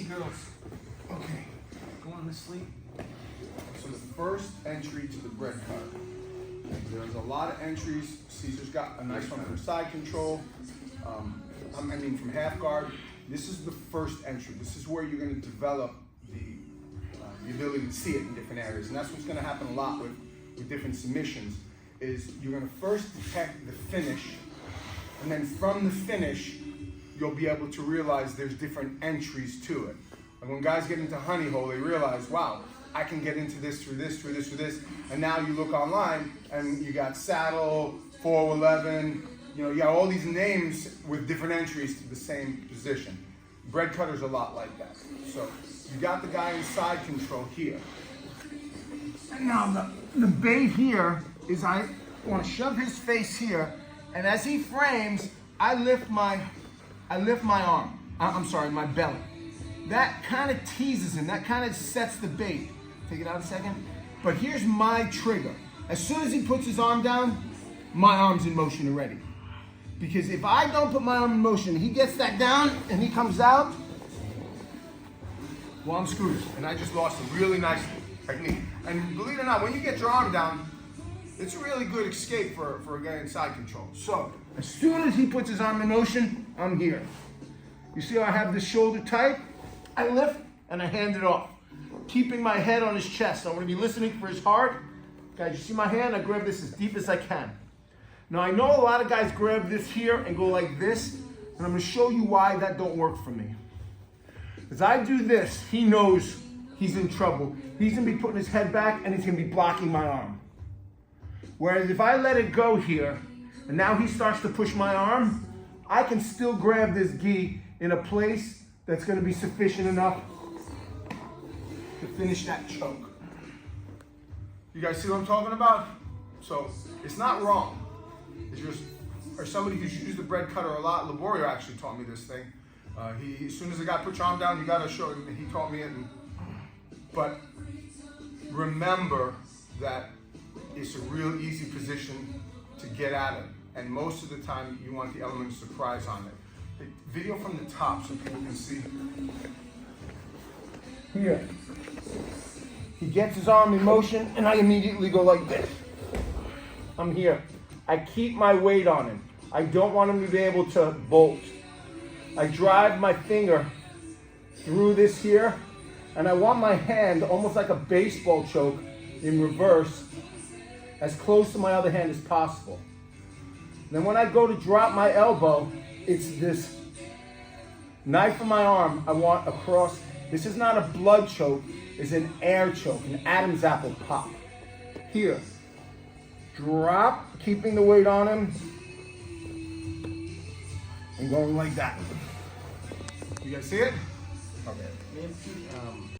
girls. Okay. Go on to sleep. So the first entry to the bread cutter. There's a lot of entries. Caesar's got a nice one from side control. From half guard. This is the first entry. This is where you're going to develop the ability to see it in different areas. And that's what's going to happen a lot with different submissions, is you're going to first detect the finish, and then from the finish, you'll be able to realize there's different entries to it. And when guys get into honey hole, they realize, wow, I can get into this through this, through this, through this. And now you look online and you got saddle, 411, you got all these names with different entries to the same position. Bread cutter's a lot like that. So you got the guy in side control here. And now the bait here is I want to shove his face here, and as he frames, I lift my arm. I'm sorry, my belly. That kind of teases him. That kind of sets the bait. Take it out a second. But here's my trigger. As soon as he puts his arm down, my arm's in motion already. Because if I don't put my arm in motion, he gets that down and he comes out, well, I'm screwed. And I just lost a really nice technique. And believe it or not, when you get your arm down, it's a really good escape for a guy in side control. So as soon as he puts his arm in motion, I'm here. You see how I have this shoulder tight? I lift and I hand it off, keeping my head on his chest. I'm going to be listening for his heart. Guys, you see my hand? I grab this as deep as I can. Now I know a lot of guys grab this here and go like this, and I'm going to show you why that don't work for me. As I do this, he knows he's in trouble. He's going to be putting his head back and he's going to be blocking my arm. Whereas if I let it go here, and now he starts to push my arm, I can still grab this gi in a place that's going to be sufficient enough to finish that choke. You guys see what I'm talking about? So it's not wrong. It's just, or somebody who's used the bread cutter a lot, Laborio actually taught me this thing. As soon as the guy puts your arm down, you got to show him. He taught me it. But remember that it's a real easy position to get at it. And most of the time, you want the element of surprise on it. The video from the top so people can see. Here. He gets his arm in motion, and I immediately go like this. I'm here. I keep my weight on him. I don't want him to be able to bolt. I drive my finger through this here, and I want my hand, almost like a baseball choke, in reverse, as close to my other hand as possible. Then when I go to drop my elbow, it's this knife in my arm I want across. This is not a blood choke, it's an air choke, an Adam's apple pop. Here, drop, keeping the weight on him, and going like that. You guys see it? Okay.